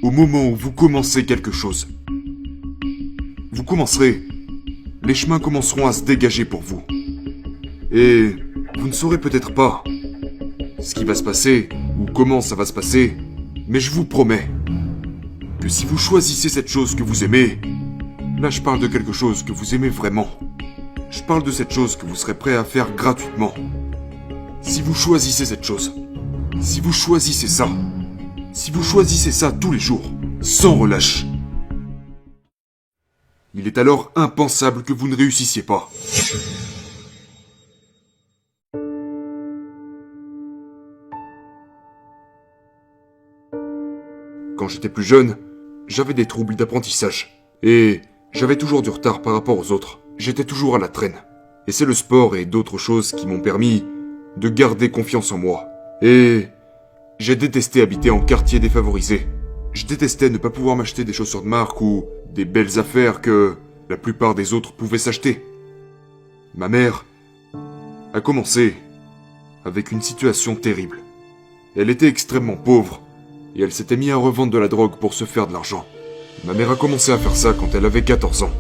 au moment où vous commencez quelque chose. Vous commencerez, les chemins commenceront à se dégager pour vous. Et vous ne saurez peut-être pas ce qui va se passer ou comment ça va se passer, mais je vous promets que si vous choisissez cette chose que vous aimez, là je parle de quelque chose que vous aimez vraiment. Je parle de cette chose que vous serez prêt à faire gratuitement. Si vous choisissez cette chose, si vous choisissez ça tous les jours, sans relâche, il est alors impensable que vous ne réussissiez pas. Quand j'étais plus jeune, j'avais des troubles d'apprentissage. Et j'avais toujours du retard par rapport aux autres. J'étais toujours à la traîne. Et c'est le sport et d'autres choses qui m'ont permis de garder confiance en moi. Et j'ai détesté habiter en quartier défavorisé. Je détestais ne pas pouvoir m'acheter des chaussures de marque ou des belles affaires que la plupart des autres pouvaient s'acheter. Ma mère a commencé avec une situation terrible. Elle était extrêmement pauvre et elle s'était mise à revendre de la drogue pour se faire de l'argent. Ma mère a commencé à faire ça quand elle avait 14 ans.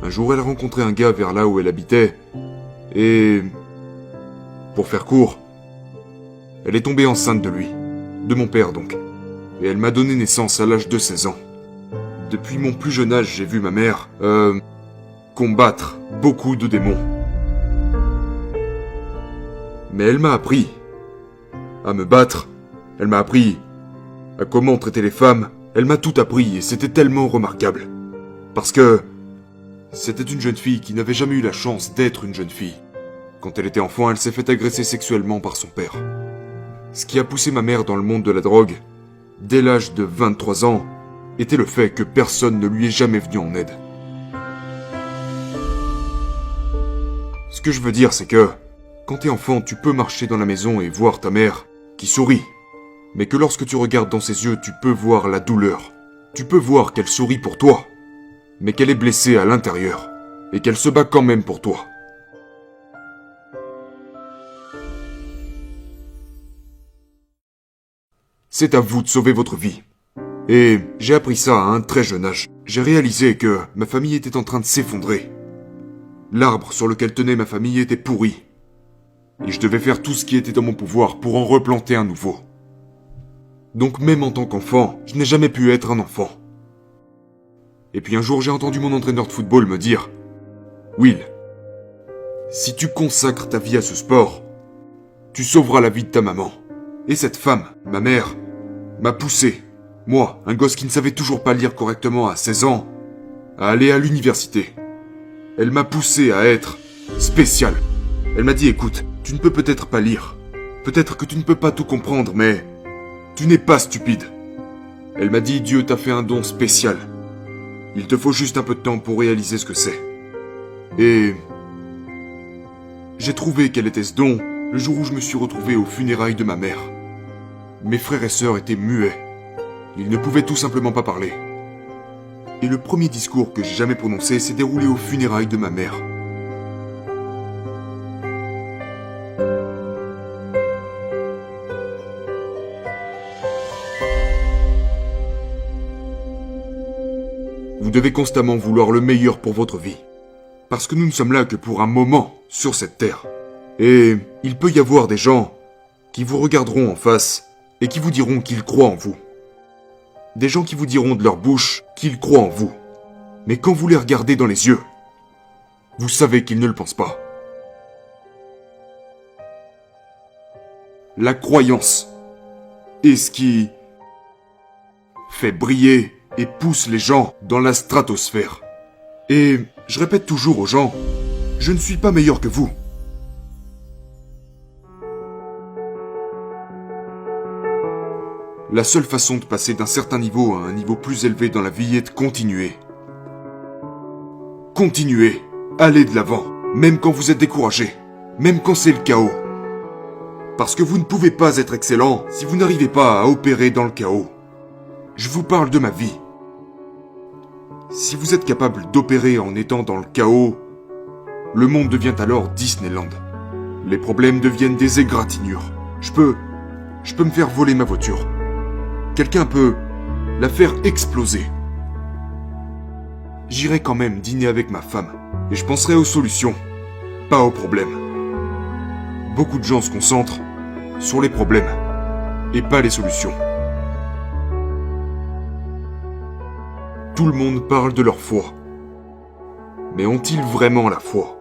Un jour, elle a rencontré un gars vers là où elle habitait et, pour faire court, elle est tombée enceinte de lui, de mon père donc, et elle m'a donné naissance à l'âge de 16 ans. Depuis mon plus jeune âge, j'ai vu ma mère, combattre beaucoup de démons. Mais elle m'a appris à me battre, elle m'a appris à comment traiter les femmes, elle m'a tout appris et c'était tellement remarquable. Parce que c'était une jeune fille qui n'avait jamais eu la chance d'être une jeune fille. Quand elle était enfant, elle s'est fait agresser sexuellement par son père. Ce qui a poussé ma mère dans le monde de la drogue, dès l'âge de 23 ans, était le fait que personne ne lui est jamais venu en aide. Ce que je veux dire, c'est que, quand t'es enfant, tu peux marcher dans la maison et voir ta mère qui sourit. Mais que lorsque tu regardes dans ses yeux, tu peux voir la douleur. Tu peux voir qu'elle sourit pour toi, mais qu'elle est blessée à l'intérieur, et qu'elle se bat quand même pour toi. C'est à vous de sauver votre vie. Et j'ai appris ça à un très jeune âge. J'ai réalisé que ma famille était en train de s'effondrer. L'arbre sur lequel tenait ma famille était pourri. Et je devais faire tout ce qui était dans mon pouvoir pour en replanter un nouveau. Donc même en tant qu'enfant, je n'ai jamais pu être un enfant. Et puis un jour, j'ai entendu mon entraîneur de football me dire « Will, si tu consacres ta vie à ce sport, tu sauveras la vie de ta maman. » Et cette femme, ma mère, m'a poussé, moi, un gosse qui ne savait toujours pas lire correctement à 16 ans, à aller à l'université. Elle m'a poussé à être spécial. Elle m'a dit « Écoute, tu ne peux peut-être pas lire. Peut-être que tu ne peux pas tout comprendre, mais tu n'es pas stupide. » Elle m'a dit « Dieu t'a fait un don spécial. Il te faut juste un peu de temps pour réaliser ce que c'est. » Et j'ai trouvé quel était ce don le jour où je me suis retrouvé aux funérailles de ma mère. Mes frères et sœurs étaient muets. Ils ne pouvaient tout simplement pas parler. Et le premier discours que j'ai jamais prononcé s'est déroulé aux funérailles de ma mère. Vous devez constamment vouloir le meilleur pour votre vie. Parce que nous ne sommes là que pour un moment sur cette terre. Et il peut y avoir des gens qui vous regarderont en face et qui vous diront qu'ils croient en vous. Des gens qui vous diront de leur bouche qu'ils croient en vous. Mais quand vous les regardez dans les yeux, vous savez qu'ils ne le pensent pas. La croyance est ce qui fait briller et pousse les gens dans la stratosphère. Et je répète toujours aux gens, je ne suis pas meilleur que vous. La seule façon de passer d'un certain niveau à un niveau plus élevé dans la vie est de continuer. Continuez, allez de l'avant, même quand vous êtes découragé, même quand c'est le chaos. Parce que vous ne pouvez pas être excellent si vous n'arrivez pas à opérer dans le chaos. Je vous parle de ma vie. Si vous êtes capable d'opérer en étant dans le chaos, le monde devient alors Disneyland. Les problèmes deviennent des égratignures. Je peux me faire voler ma voiture. Quelqu'un peut la faire exploser. J'irai quand même dîner avec ma femme, et je penserai aux solutions, pas aux problèmes. Beaucoup de gens se concentrent sur les problèmes, et pas les solutions. Tout le monde parle de leur foi. Mais ont-ils vraiment la foi?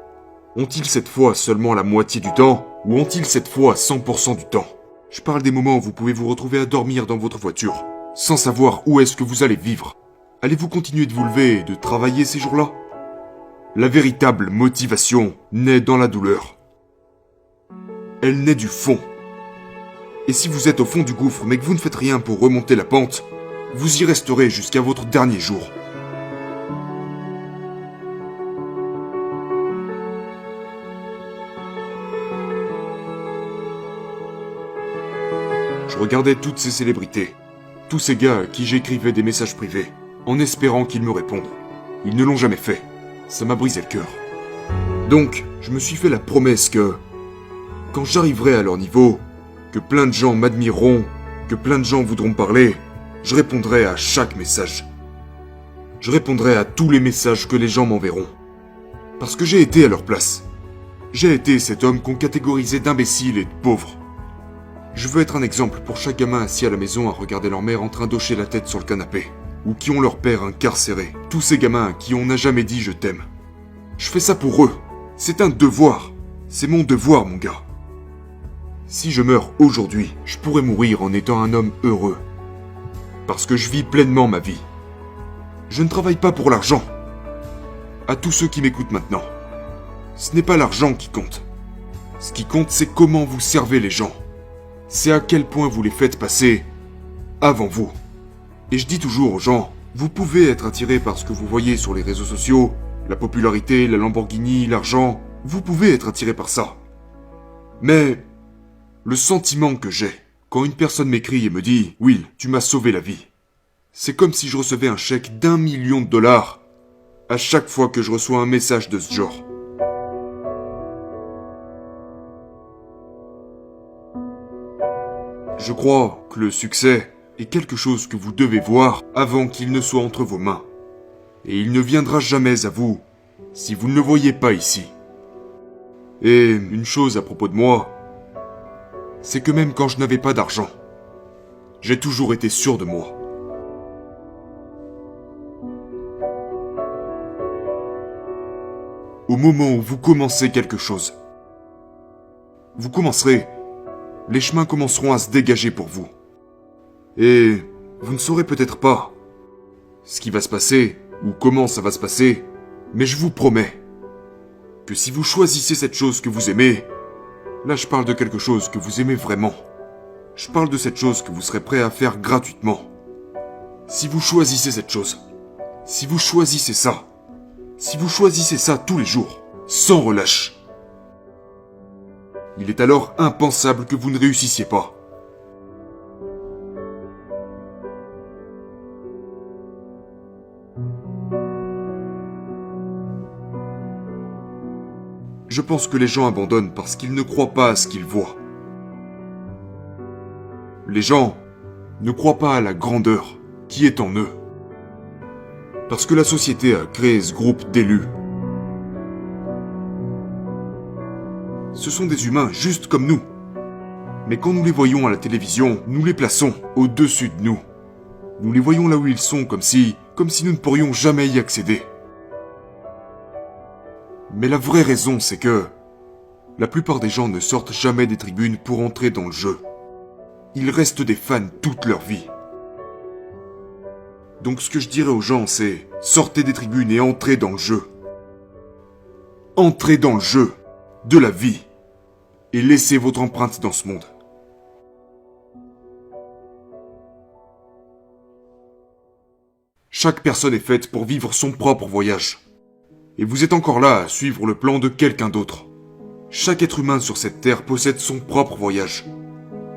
Ont-ils cette foi seulement la moitié du temps, ou ont-ils cette foi 100% du temps? Je parle des moments où vous pouvez vous retrouver à dormir dans votre voiture, sans savoir où est-ce que vous allez vivre. Allez-vous continuer de vous lever et de travailler ces jours-là? La véritable motivation naît dans la douleur. Elle naît du fond. Et si vous êtes au fond du gouffre mais que vous ne faites rien pour remonter la pente, vous y resterez jusqu'à votre dernier jour. Je regardais toutes ces célébrités, tous ces gars à qui j'écrivais des messages privés, en espérant qu'ils me répondent. Ils ne l'ont jamais fait. Ça m'a brisé le cœur. Donc, je me suis fait la promesse que, quand j'arriverai à leur niveau, que plein de gens m'admireront, que plein de gens voudront parler, je répondrai à chaque message. Je répondrai à tous les messages que les gens m'enverront. Parce que j'ai été à leur place. J'ai été cet homme qu'on catégorisait d'imbécile et de pauvre. Je veux être un exemple pour chaque gamin assis à la maison à regarder leur mère en train d'hocher la tête sur le canapé. Ou qui ont leur père incarcéré. Tous ces gamins à qui on n'a jamais dit je t'aime. Je fais ça pour eux. C'est un devoir. C'est mon devoir, mon gars. Si je meurs aujourd'hui, je pourrais mourir en étant un homme heureux. Parce que je vis pleinement ma vie. Je ne travaille pas pour l'argent. À tous ceux qui m'écoutent maintenant, ce n'est pas l'argent qui compte. Ce qui compte, c'est comment vous servez les gens. C'est à quel point vous les faites passer avant vous. Et je dis toujours aux gens, vous pouvez être attiré par ce que vous voyez sur les réseaux sociaux, la popularité, la Lamborghini, l'argent, vous pouvez être attiré par ça. Mais le sentiment que j'ai quand une personne m'écrit et me dit « Will, tu m'as sauvé la vie », c'est comme si je recevais un chèque d'1 million de dollars à chaque fois que je reçois un message de ce genre. Je crois que le succès est quelque chose que vous devez voir avant qu'il ne soit entre vos mains. Et il ne viendra jamais à vous si vous ne le voyez pas ici. Et une chose à propos de moi, c'est que même quand je n'avais pas d'argent, j'ai toujours été sûr de moi. Au moment où vous commencez quelque chose, vous commencerez, les chemins commenceront à se dégager pour vous. Et vous ne saurez peut-être pas ce qui va se passer ou comment ça va se passer, mais je vous promets que si vous choisissez cette chose que vous aimez, là je parle de quelque chose que vous aimez vraiment. Je parle de cette chose que vous serez prêt à faire gratuitement. Si vous choisissez cette chose, si vous choisissez ça, si vous choisissez ça tous les jours, sans relâche, il est alors impensable que vous ne réussissiez pas. Je pense que les gens abandonnent parce qu'ils ne croient pas à ce qu'ils voient. Les gens ne croient pas à la grandeur qui est en eux. Parce que la société a créé ce groupe d'élus. Ce sont des humains juste comme nous. Mais quand nous les voyons à la télévision, nous les plaçons au-dessus de nous. Nous les voyons là où ils sont comme si nous ne pourrions jamais y accéder. Mais la vraie raison, c'est que la plupart des gens ne sortent jamais des tribunes pour entrer dans le jeu. Ils restent des fans toute leur vie. Donc ce que je dirais aux gens, c'est sortez des tribunes et entrez dans le jeu. Entrez dans le jeu de la vie et laissez votre empreinte dans ce monde. Chaque personne est faite pour vivre son propre voyage. Et vous êtes encore là à suivre le plan de quelqu'un d'autre. Chaque être humain sur cette terre possède son propre voyage.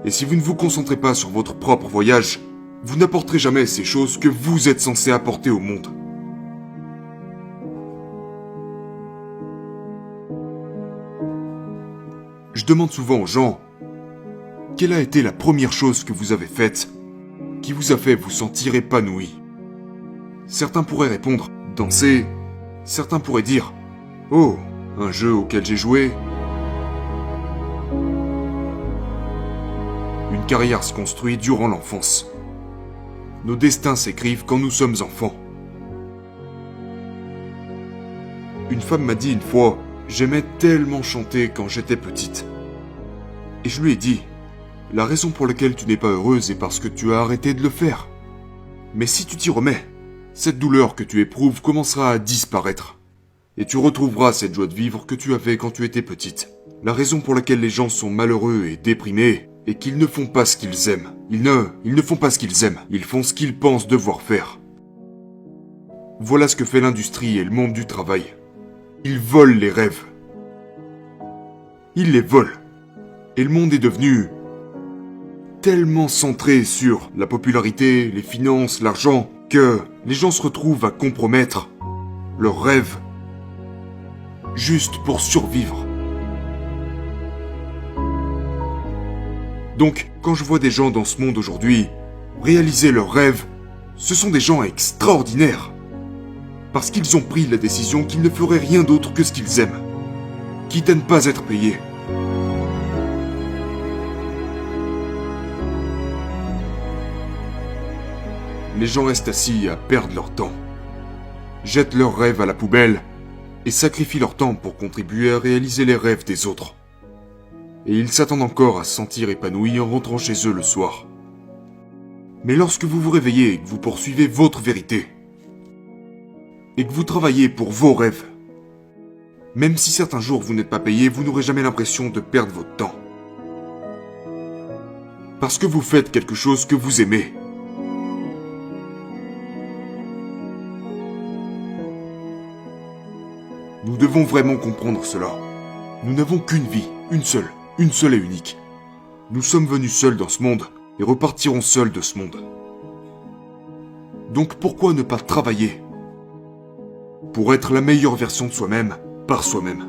Et si vous ne vous concentrez pas sur votre propre voyage, vous n'apporterez jamais ces choses que vous êtes censé apporter au monde. Je demande souvent aux gens, quelle a été la première chose que vous avez faite qui vous a fait vous sentir épanoui? Certains pourraient répondre « danser ». Certains pourraient dire « oh, un jeu auquel j'ai joué ». Une carrière se construit durant l'enfance. Nos destins s'écrivent quand nous sommes enfants. Une femme m'a dit une fois « j'aimais tellement chanter quand j'étais petite ». Et je lui ai dit « la raison pour laquelle tu n'es pas heureuse est parce que tu as arrêté de le faire. Mais si tu t'y remets, cette douleur que tu éprouves commencera à disparaître. Et tu retrouveras cette joie de vivre que tu avais quand tu étais petite. La raison pour laquelle les gens sont malheureux et déprimés est qu'ils ne font pas ce qu'ils aiment. Ils ne font pas ce qu'ils aiment. Ils font ce qu'ils pensent devoir faire. Voilà ce que fait l'industrie et le monde du travail. Ils volent les rêves. Ils les volent. Et le monde est devenu tellement centré sur la popularité, les finances, l'argent, que les gens se retrouvent à compromettre leurs rêves juste pour survivre. Donc, quand je vois des gens dans ce monde aujourd'hui réaliser leurs rêves, ce sont des gens extraordinaires. Parce qu'ils ont pris la décision qu'ils ne feraient rien d'autre que ce qu'ils aiment, quitte à ne pas être payés. Les gens restent assis à perdre leur temps, jettent leurs rêves à la poubelle et sacrifient leur temps pour contribuer à réaliser les rêves des autres. Et ils s'attendent encore à se sentir épanouis en rentrant chez eux le soir. Mais lorsque vous vous réveillez et que vous poursuivez votre vérité, et que vous travaillez pour vos rêves, même si certains jours vous n'êtes pas payé, vous n'aurez jamais l'impression de perdre votre temps. Parce que vous faites quelque chose que vous aimez. Nous devons vraiment comprendre cela. Nous n'avons qu'une vie, une seule et unique. Nous sommes venus seuls dans ce monde et repartirons seuls de ce monde. Donc pourquoi ne pas travailler pour être la meilleure version de soi-même par soi-même ?